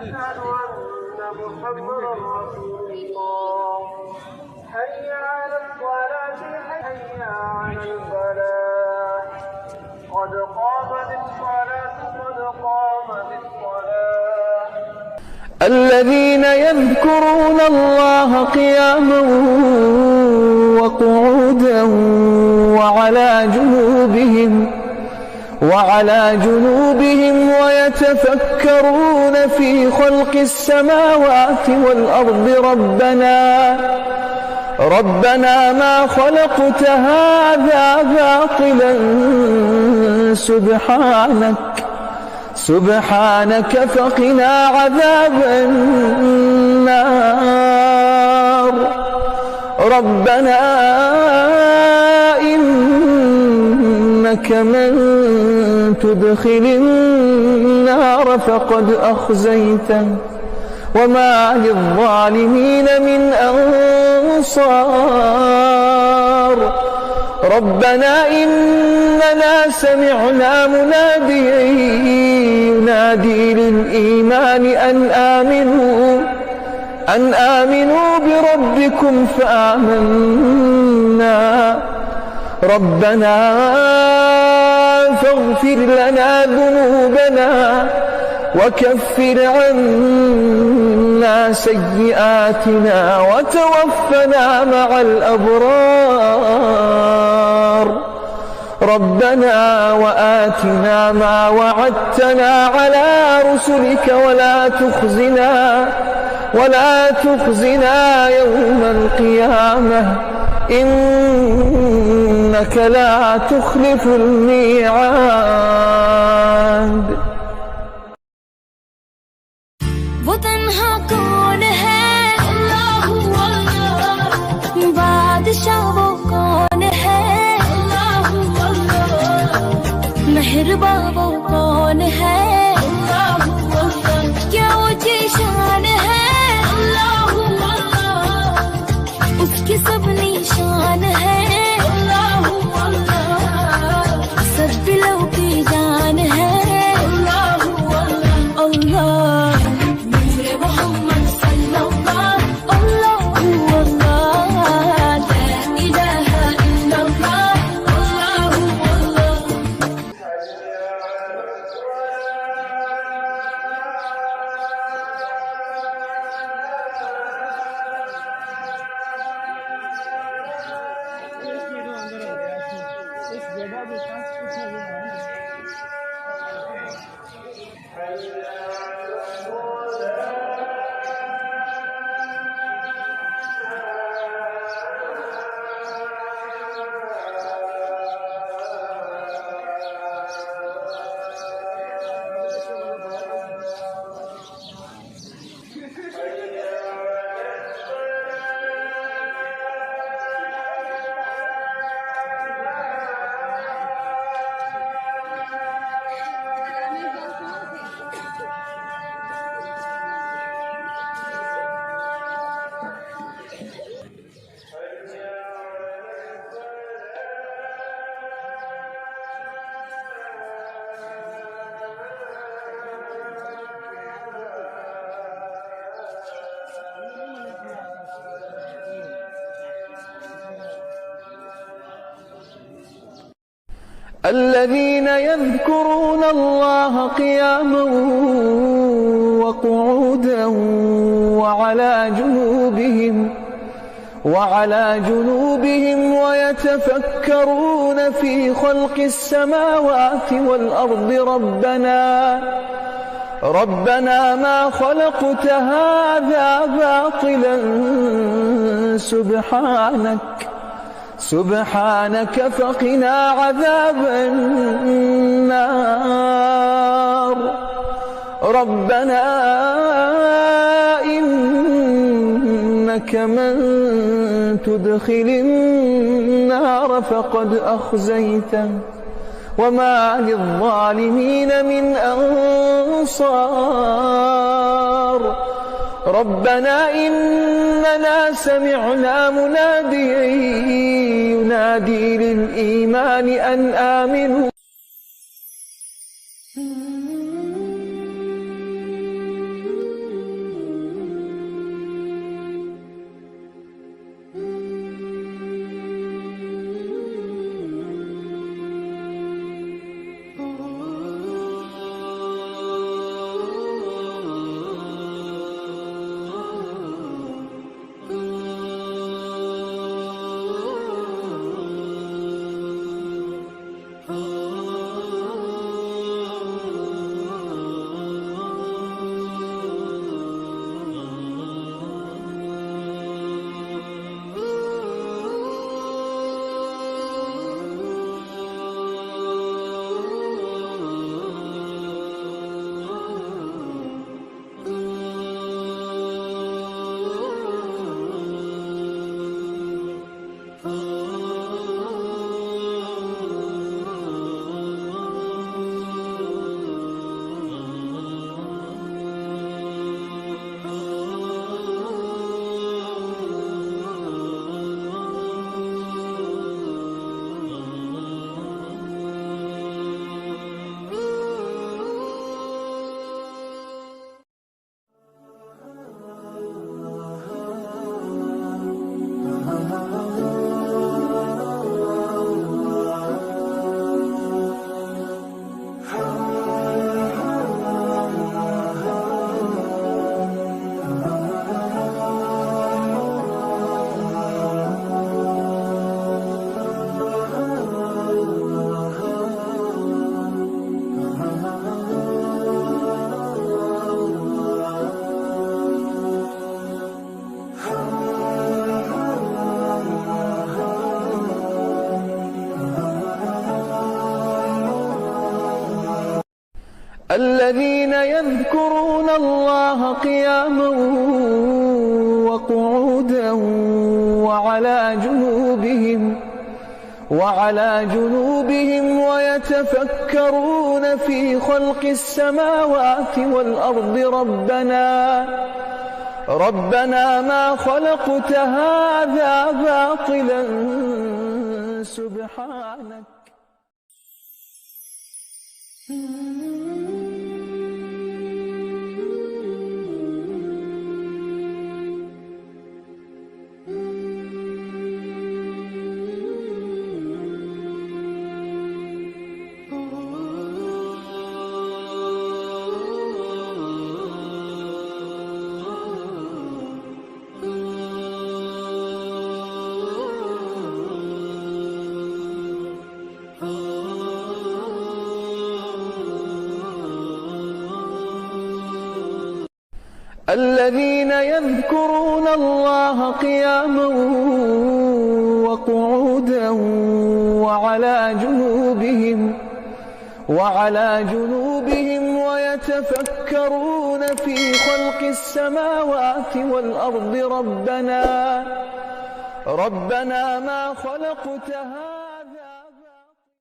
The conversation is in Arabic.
أشهد أن محمدا رسول الله. حي على الصلاة حي على الفلاح قد قامت الصلاة قد قامت الصلاة. الذين يذكرون الله قياما وقعودا وعلى جنوبهم ويتفكرون في خلق السماوات والأرض ربنا ما خلقت هذا باطلا سبحانك فقنا عذاب النار. ربنا إنك من تدخل النار فقد أخزيته وما للظالمين من أنصار. ربنا إننا سمعنا مناديا ينادي للإيمان أن آمنوا بربكم فآمنا. ربنا فاغفر لنا ذنوبنا وكفر عنا سيئاتنا وتوفنا مع الأبرار. ربنا وآتنا ما وعدتنا على رسلك ولا تخزنا يوم القيامة إنك لا تخلف الميعاد. वो तन्हा कौन है अल्लाह अल्लाह, बादशाह वो कौन है अल्लाह अल्लाह, मेहरबान वो कौन है अल्लाह अल्लाह, क्या ऊंची शान है अल्लाह अल्लाह, उसकी सब निशान है अल्लाह अल्लाह, सब दिलों की जान है अल्लाह अल्लाह। الذين يذكرون الله قياما وقعودا وعلى جنوبهم ويتفكرون في خلق السماوات والأرض ربنا ما خلقت هذا باطلا سبحانك فقنا عذاب النار. ربنا إنك من تدخل النار فقد أخزيته وما للظالمين من أنصار. ربنا إننا سمعنا مناديا ينادي للإيمان أن آمنوا. الذين يذكرون الله قياما وقعودا وعلى جنوبهم ويتفكرون في خلق السماوات والأرض ربنا ما خلقت هذا باطلا سبحانك. الذين يذكرون الله قياما وقعودا وعلى جنوبهم ويتفكرون في خلق السماوات والأرض ربنا ما خلقت هذا